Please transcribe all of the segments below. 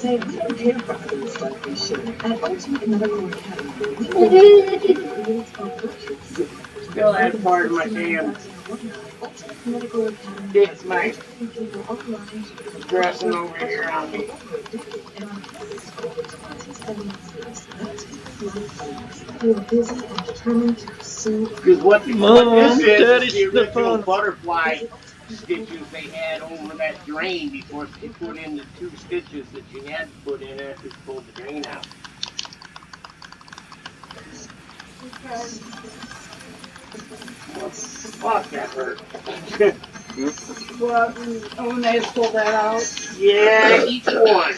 say we don't care for others like we should. At Ultimate Medical Academy, we know Still has part of my damn dick's mate dressing over here on me. Because what this is the original butterfly stitches they had over that drain before you put in the 2 stitches that you had to put in after you pulled the drain out. Fuck, that hurt. Well, when they pull that out. Yeah, each one.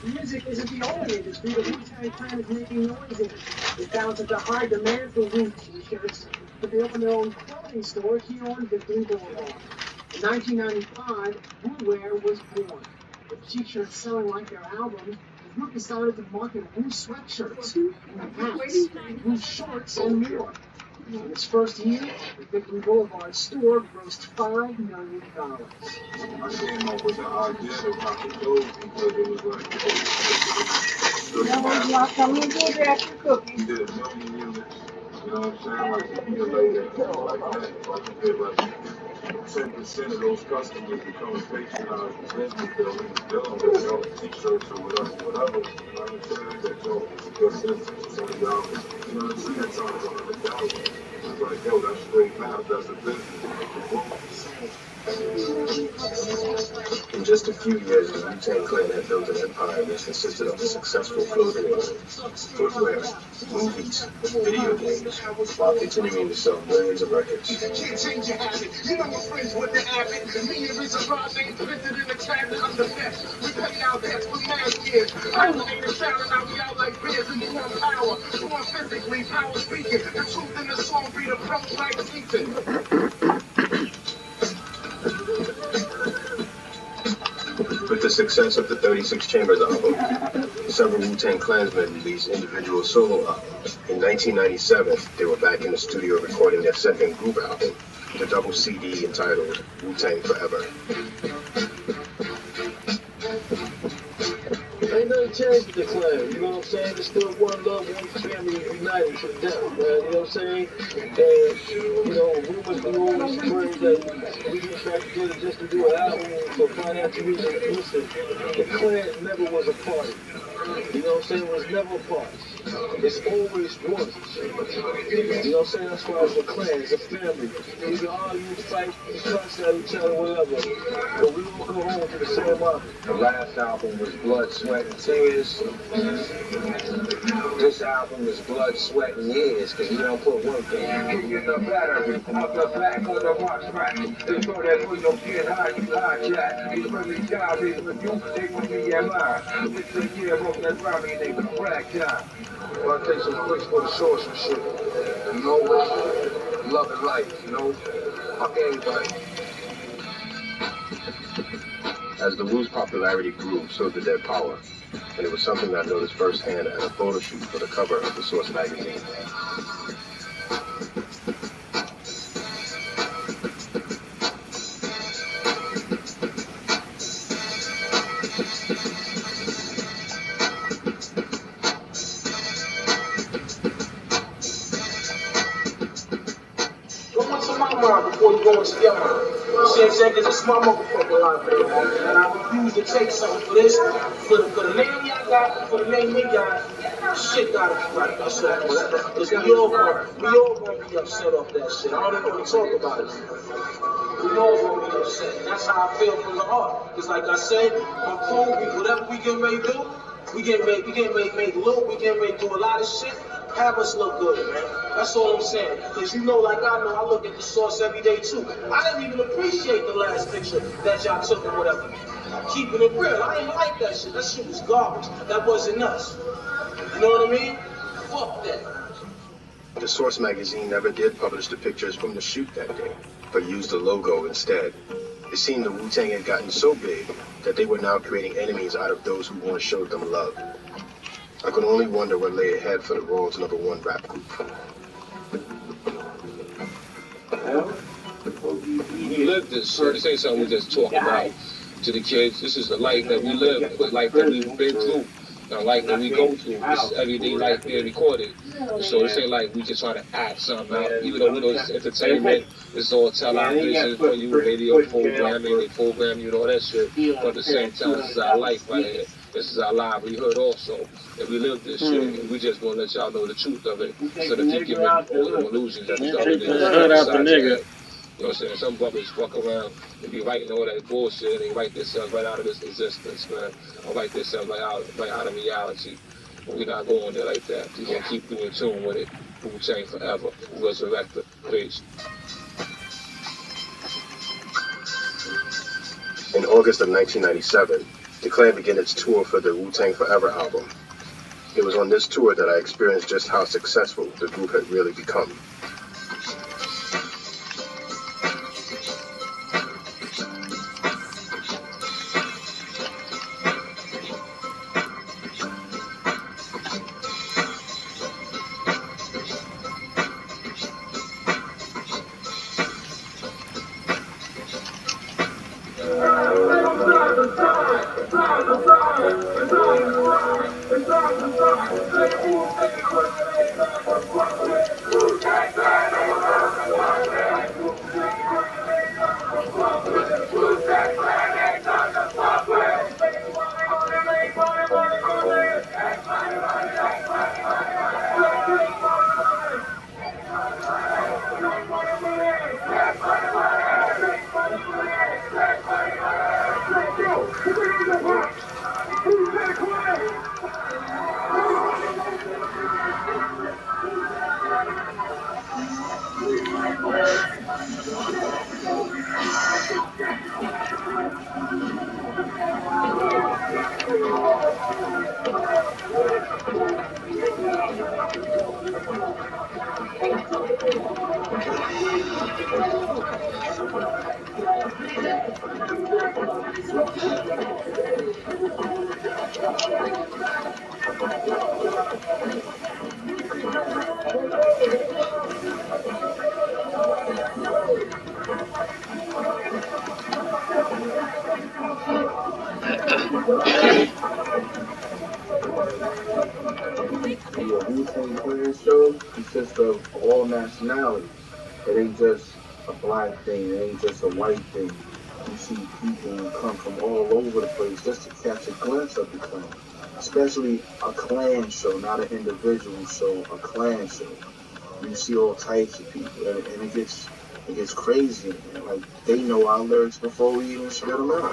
Music isn't the only industry that Wu-Tang Clan is making noise in. It's down to the high demand for Wu t-shirts, but they opened their own clothing store here on Victory Boulevard. In 1995, Wu-Wear was born. With t-shirts selling like their albums, the group decided to market Wu sweatshirts, Wu hats, Wu shorts, and more. In its first year, the Victory Boulevard store grossed $5 million. I came up with the idea of rocking those because it was like, we did a million units, you know what I'm saying? Like a year later, like that. Like you did like 10% of those customers become patronized business dealing with your t-shirts or whatever, you know what I'm saying? That your business is $20, you know what I'm saying? Times $100. It's like, yo, that's straight math, that's a business. In just a few years, the Wu-Tang Clan had built an empire that consisted of a successful clothing line, footwear, movies, video games, while continuing to sell millions of records. You know my friends with the habit. Me and Rizzo Ross ain't printed in the cabinet. I'm the best. We paid our debts for mad years. I ain't a shout and I'll be out like bears in the one power. Born physically, power speaking. The truth in the song be the pro like teaching. With the success of the 36 Chambers album, several Wu-Tang Klansmen released individual solo albums. In 1997, they were back in the studio recording their second group album, the double CD entitled Wu-Tang Forever. Ain't nothing changed with the clan, you know what I'm saying? It's still one love, one family, united to the death, man, you know what I'm saying? And, you know, rumors be always spread that we get back together just to do an album for financial reasons. Listen, the clan never was a party. You know what I'm saying? It was never a party. It's always one. You know what I'm saying? That's why it's a clan, it's a family. We can argue, fight, cuss at each other, whatever. But we all come home to the same album. The last album was Blood, Sweat, and Tears. This album is Blood, Sweat, and Years, because we don't put work in. You're the battery, I'm the back on the rock track. They throw that when you get high, you hijack. These early guys, they with you, they with me and mine. It's a year of that Robbie, they with crack time. I'll take some quick for the shorts and shit. You know, love and life, you know? Fuck everybody. As the Wu's popularity grew, so did their power. And it was something I noticed firsthand at a photo shoot for the cover of the Source magazine. Before you go into your mind. You see what I'm saying? Because it's my motherfucking life, baby. And I refuse to take something for this. For the name y'all got, for the name we got, shit gotta be right. That's all. Because we all gonna be upset off that shit. I don't even want to talk about it. We all gonna be upset. And that's how I feel from the heart. Because like I said, my crew, whatever we get ready to do, we get ready to make look, we get ready to do a lot of shit. Have us look good, man. That's all I'm saying. Because you know, like I know, I look at the Source every day too. I didn't even appreciate the last picture that y'all took or whatever. Keeping it real. I didn't like that shit. That shit was garbage. That wasn't us. You know what I mean? Fuck that. The Source magazine never did publish the pictures from the shoot that day, but used the logo instead. It seemed the Wu-Tang had gotten so big that they were now creating enemies out of those who once showed them love. I could only wonder what lay ahead for the world's #1 rap group. We live this shit. This ain't something we just talk about to the kids. This is the life that we live, the life that we've been through, the life that we go through. This is everyday life being recorded. So this ain't like we just try to act something out. Even though we know it's entertainment, it's all television for you, radio programming, they program you and all that shit. But at the same time, this is our life right here. This is our livelihood also. And we live this shit. And we just want to let y'all know the truth of it. So that you give it all the illusions that the government is. You know what I'm saying? Some brothers fuck around and be writing all that bullshit and they write themselves right out of this existence, man. Or write themselves right out of reality. But we're not going there like that. We're going to keep you in tune with it. Wu-Tang forever. Resurrector. Peace. In August of 1997, the Clan began its tour for the Wu-Tang Forever album. It was on this tour that I experienced just how successful the group had really become. Of all nationalities. It ain't just a black thing, it ain't just a white thing. You see people who come from all over the place just to catch a glimpse of the clan. Especially a clan show, not an individual show, a clan show. You see all types of people, and it gets crazy. And like they know our lyrics before we even spit them out.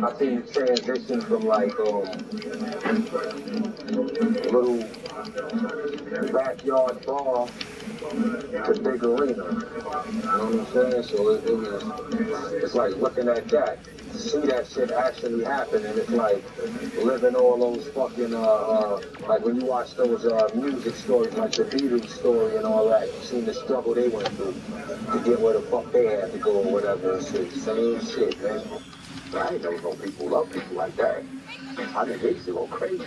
I seen the transition from like little backyard bar to big arena. You know what I'm saying? So it's like looking at that, see that shit actually happen, and it's like living all those fucking like when you watch those music stories, like the Beatles story and all that, you seen the struggle they went through to get where the fuck they had to go or whatever and shit. Same shit, man. I ain't never know people love people like that. I think they used to go crazy.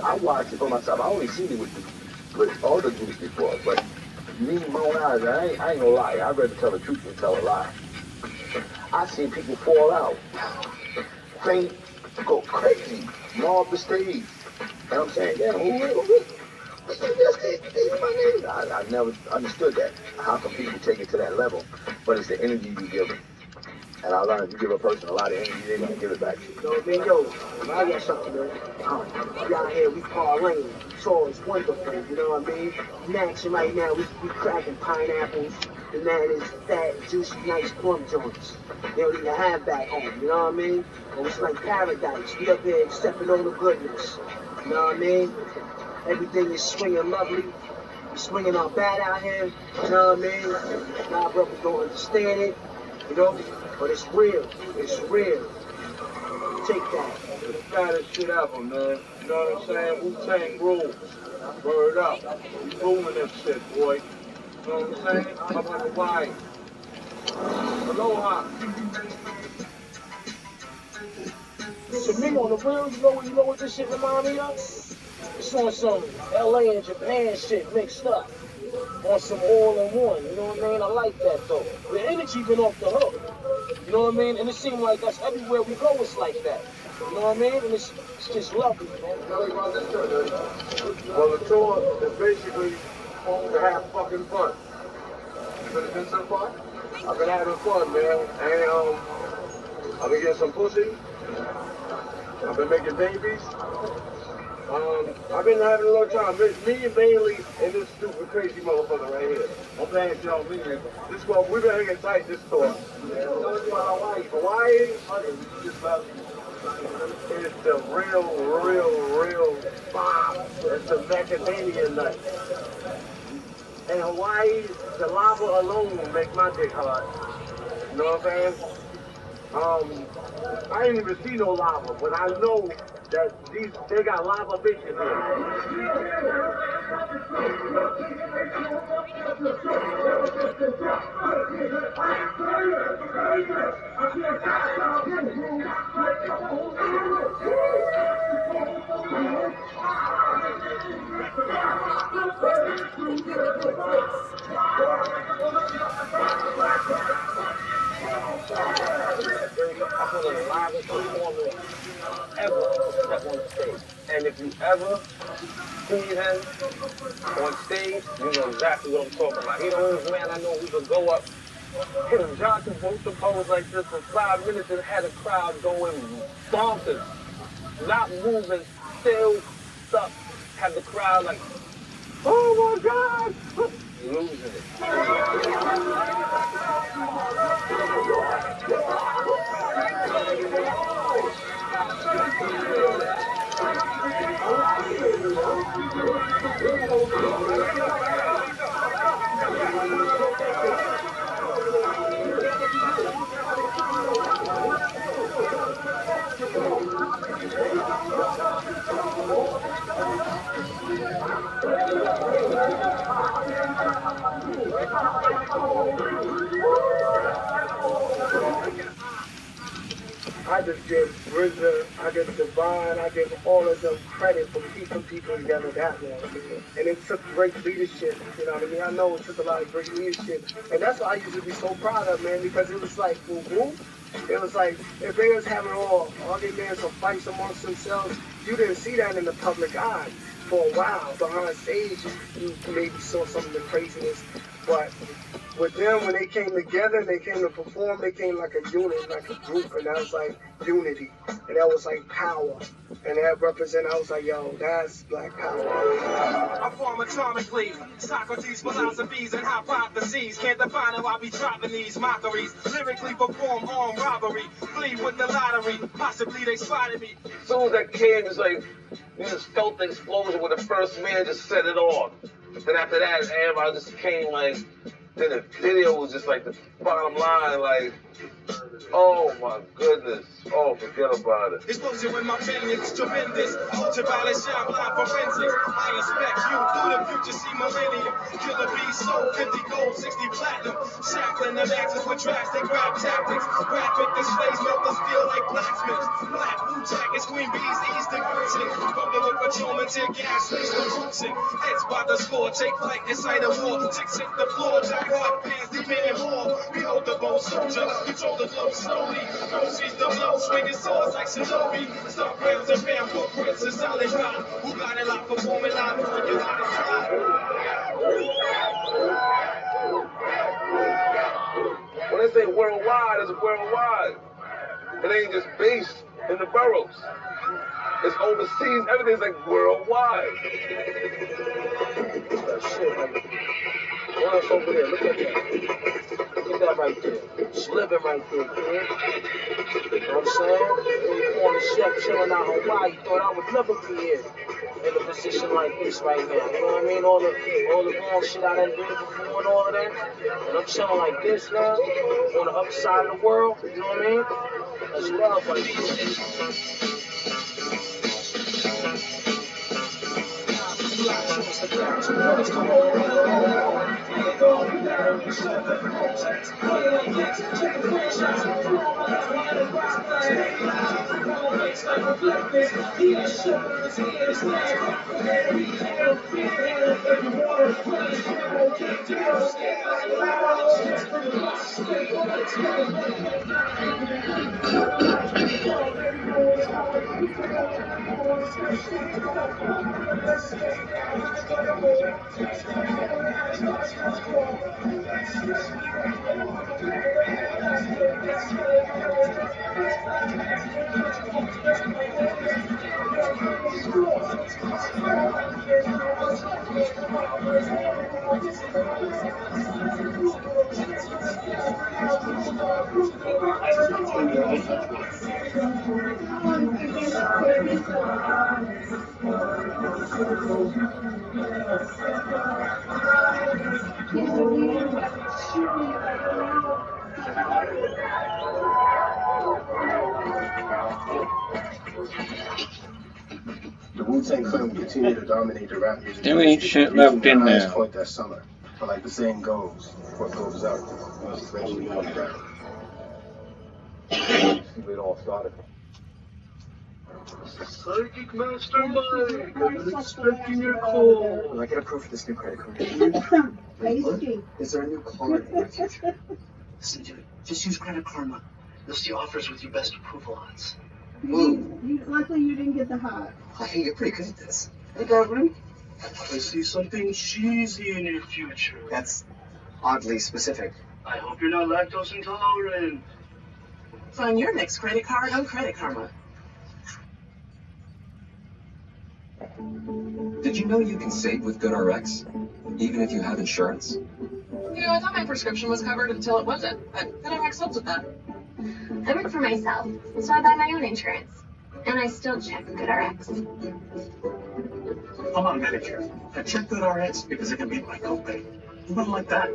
I watched it for myself. I only seen it with all the groups before, but me, Bone Eyes, I ain't gonna lie. I'd rather tell the truth than tell a lie. I seen people fall out, faint, go crazy, fall off the stage. You know what I'm saying? Yeah, who I never understood that. How can people take it to that level? But it's the energy you give them. And I learned if you give a person a lot of energy, they're gonna give it back to you. Yo, man, yo, I got something, man. We out here, we parlaying. So it's wonderful, you know what I mean? Maxing right now, we cracking pineapples, and that is fat, juicy, nice plum joints. They don't even have back home, you know what I mean? And it's like paradise. We up here stepping on the goodness, you know what I mean? Everything is swinging lovely. We swinging our bat out here, you know what I mean? Nah, brothers don't understand it, you know? But it's real. It's real. Take that. The fattest shit ever, man. You know what I'm saying? Wu-Tang rules. Word up. We booming this shit, boy. You know what I'm saying? I'm like Hawaii. Aloha. To me, on the real, you know what this shit remind me of? It's on some LA and Japan shit mixed up. On some all-in-one, you know what I mean? I like that, though. The energy been off the hook. You know what I mean? And it seems like that's everywhere we go, it's like that. You know what I mean? And it's just lovely, man. Well, the tour is basically to have fucking fun. But it's been so far? I've been having fun, man. And I've been getting some pussy. I've been making babies. I've been having a little time. Me mainly and this stupid crazy motherfucker right here. I'm playing shit on me. This one, we've been hanging tight this tour. Tell us about Hawaii. Hawaii, it's the real bomb. It's the macadamia nut. In Hawaii, the lava alone will make my dick hard. You know what I'm saying? I ain't even see no lava, but I know that they got lava bitches I'm one of the livest performers ever step on the stage. And if you ever see him on stage, you know exactly what I'm talking about. He the only man I know who can go up, hit him Johnson Volta pose like this for 5 minutes and had a crowd going bonkers. Not moving, still stuck. Had the crowd like, oh my God! Losing it. I just give RZA, I give Divine, I give all of them credit for keeping people together that way. And it took great leadership, you know what I mean? I know it took a lot of great leadership. And that's why I used to be so proud of, man, because it was like, it was like, if they was having all their men some fights amongst themselves, you didn't see that in the public eye for a while. Behind stage, you maybe saw some of the craziness, but with them, when they came together, they came to perform, they came like a unit, like a group, and that was like unity, and that was like power, and that represented, I was like, yo, that's black power. I form atomically, Socrates' philosophies and hypotheses, can't define how I be dropping these mockeries, lyrically perform armed robbery, flee with the lottery, possibly they spotted me. As soon as that came, it's like, you just felt the explosion when the first man just set it off. Then after that, everybody just came like, then the video was just like the bottom line, like, oh my goodness, oh, forget about it. Explosion when my pen is tremendous, ultraviolet shine blind forensics. I inspect you through the future, see millennium. Killer bees sold 50 gold, 60 platinum. Shackling them axes with drastic rap tactics. Graphic displays melt the steel like blacksmiths. Black blue jackets, queen bees, Eastern Virgin. Bubbling with patrolmen, tear gas, lace the cruising. Heads by the score, take flight inside a war. Chicks hit the floor, jack hard pants, demanding more. Behold the bold soldier, control Fold the globe slowly. Proceeds the blow, swinging swords like shinobi. Start rounds and bam, footprints and solid rock. Who got it locked, performing live, working out of fly. When they say worldwide, it's worldwide. It ain't just based in the boroughs. It's overseas. Everything's like worldwide. That shit, man. What else over there? Look at that. Look at that right there. It's living right there, kid. You know what I'm saying? You corner chef chilling out Hawaii. Thought I would never be here in a position like this right now. You know what I mean? All the wrong shit I done did before and all of that. And I'm chilling like this now, on the other side of the world. You know what I mean? That's love right there. The Wu-Tang Clan will continue to dominate the rap music. There ain't shit left in there. Point that summer. But like the saying goes, what goes up must eventually come down. It all started. Psychic Master Mike, I've been expecting your call. Will I get approved for this new credit card? Tasty. Is there a new card in the future? Listen, dude, just use Credit Karma. You'll see offers with your best approval odds. Luckily you didn't get the hot. Hey, you're pretty good at this. Hey, Darwin. I see something cheesy in your future. That's oddly specific. I hope you're not lactose intolerant. Find your next credit card on Credit Karma. Did you know you can save with GoodRx, even if you have insurance? You know, I thought my prescription was covered until it wasn't, but GoodRx helps with that. I work for myself, so I buy my own insurance. And I still check GoodRx. I'm on Medicare. I check GoodRx because it can beat my copay. Nothing like that.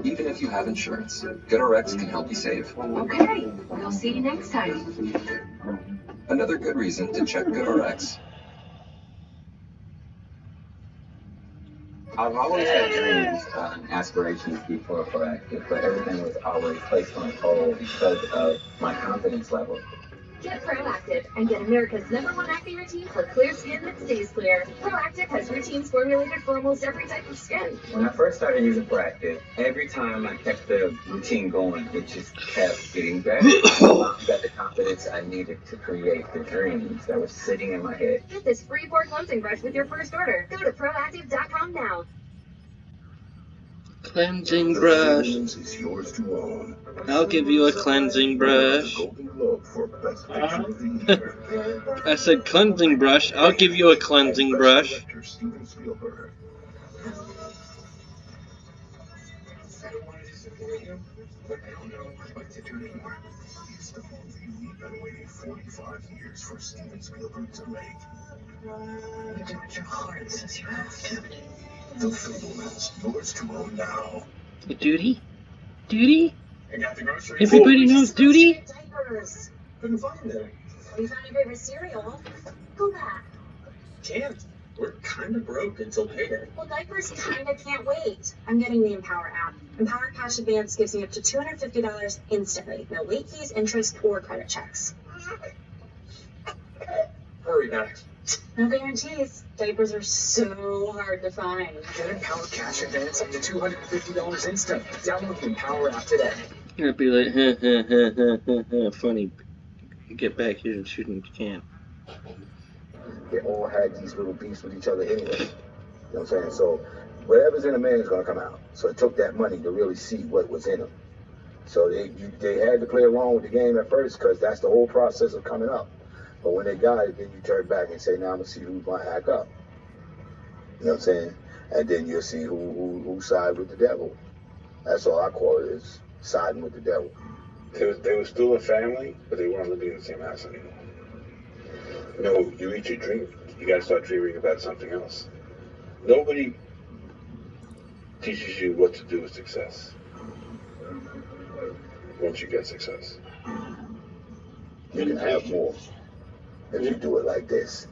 Even if you have insurance, GoodRx can help you save. Okay, we'll see you next time. Another good reason to check GoodRx. I've always had dreams and aspirations before Proactive, but everything was always placed on hold because of my confidence level. Get Proactive and get America's #1 acne routine for clear skin that stays clear. Proactive has routines formulated for almost every type of skin. When I first started using Proactive, every time I kept the routine going, it just kept getting better. I got the confidence I needed to create the dreams that were sitting in my head. Get this free pore cleansing brush with your first order. Go to Proactive.com now. Cleansing brush. Is yours to own. I'll give you a cleansing brush. I said cleansing brush. I'll give you a cleansing brush. Steven Spielberg. But I don't know what to do anymore. It's the movie we've been waiting 45 years for Steven Spielberg to make. You do what your heart says you have to. The Fablemans, yours to own now. Duty? Duty? I got the groceries. Everybody knows Duty? Diapers. Couldn't find them. We found your favorite cereal. Go back. Can't. We're kind of broke until payday. Well, diapers kinda can't wait. I'm getting the Empower app. Empower Cash Advance gives you up to $250 instantly. No late fees, interest, or credit checks. Hurry back. No guarantees. Diapers are so hard to find. Get Empower Cash Advance up to $250 instant. Download the Empower app today. It'd be like, funny. Get back here and shoot him if you can. They all had these little beefs with each other anyway. You know what I'm saying? So whatever's in a man is going to come out. So it took that money to really see what was in him. So they had to play along with the game at first because that's the whole process of coming up. But when they got it, then you turn back and say, now I'm going to see who's going to act up. You know what I'm saying? And then you'll see who side with the devil. That's all I call it, is siding with the devil. They were still a family, but they weren't living in the same house anymore. You know, you reach your dream, you got to start dreaming about something else. Nobody teaches you what to do with success once you get success. You can have more if you do it like this.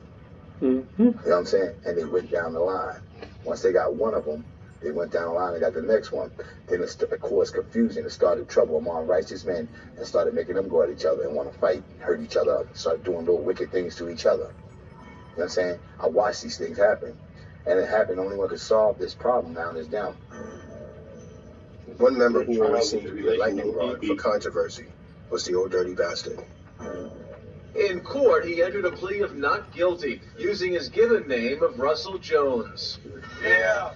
Mm-hmm. You know what I'm saying? And they went down the line. Once they got one of them, they went down the line and got the next one. Then it caused confusion. It started trouble among righteous men and started making them go at each other and want to fight, hurt each other up, started doing little wicked things to each other. You know what I'm saying? I watched these things happen. And it happened. Only one could solve this problem now is them. One member who always seemed to be a lightning rod for controversy was the Old Dirty Bastard. In court, he entered a plea of not guilty, using his given name of Russell Jones. Yeah.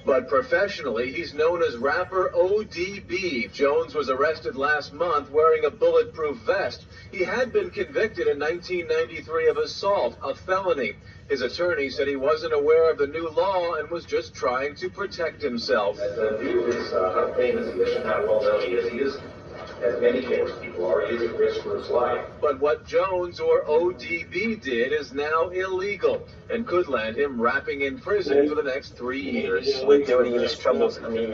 But professionally, he's known as rapper ODB. Jones was arrested last month wearing a bulletproof vest. He had been convicted in 1993 of assault, a felony. His attorney said he wasn't aware of the new law and was just trying to protect himself. The view is how famous he is and how well known he is, as many famous people are, he is at risk for his life. But what Jones, or ODB, did is now illegal and could land him rapping in prison for the next 3 years. With Dirty and his troubles, I mean,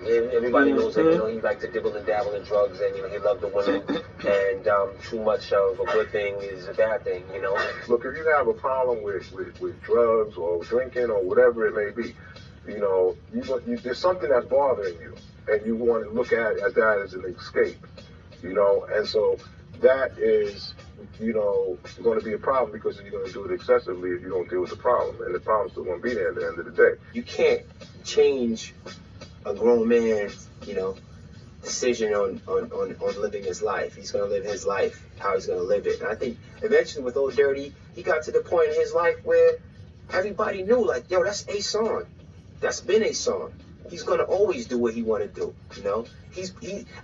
everybody knows that, he liked to dibble and dabble in drugs, and, he loved the women, and too much of a good thing is a bad thing, Look, if you have a problem with drugs or drinking or whatever it may be, there's something that's bothering you, and you want to look at that as an escape, and so that is, going to be a problem because you're going to do it excessively if you don't deal with the problem, and the problem's still going to be there at the end of the day. You can't change a grown man's, decision on living his life. He's going to live his life, how he's going to live it. And I think eventually with Old Dirty, he got to the point in his life where everybody knew, like, yo, that's a song. That's been a song. He's going to always do what he want to do,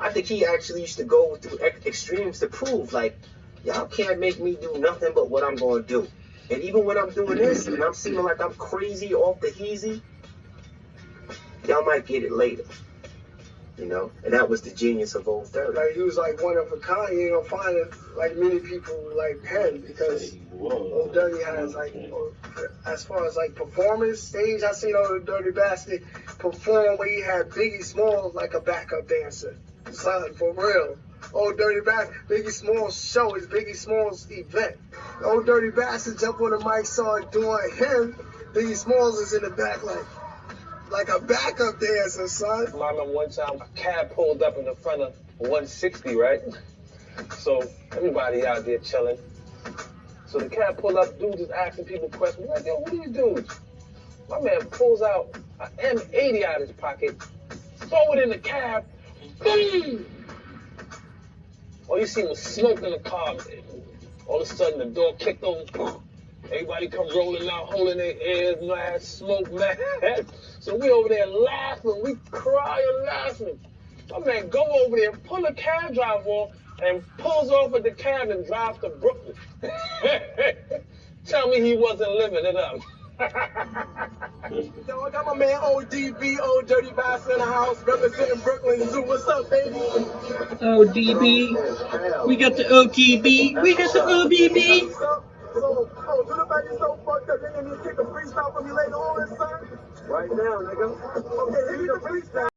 I think he actually used to go through extremes to prove, like, y'all can't make me do nothing but what I'm going to do. And even when I'm doing this and I'm seeming like I'm crazy off the heezy, y'all might get it later. And that was the genius of Old Dirty. Like, he was like one of a kind. You don't find it like many people like him, because Old Dirty has, like, as far as like performance stage, I seen Old Dirty Bastard perform where he had Biggie Smalls like a backup dancer. Son, for real. Old Dirty Bastard, Biggie Smalls show is Biggie Smalls event. Old Dirty Bastard jump on the mic, started doing him. Biggie Smalls is in the back like a backup dancer, son. I remember one time a cab pulled up in the front of 160, right? So everybody out there chilling. So the cab pulled up, dude just asking people questions. Like, yo, what do you do? My man pulls out an M80 out of his pocket, throw it in the cab, boom! All you see was smoke in the car. All of a sudden the door kicked open. Everybody come rolling out, holding their ears, mad smoke, mad. So we over there laughing, we crying, laughing. My man go over there, pull the cab driver off, and pulls off at the cab and drives to Brooklyn. Tell me he wasn't living it up. Yo, I got my man ODB, Old Dirty Bastard in the house, representing Brooklyn Zoo. What's up, baby? ODB. We got the ODB. We got the ODB. So, do the fact you're so fucked up, you're gonna kick a freestyle for me later on, son? Right now, nigga. Okay, here's the freestyle.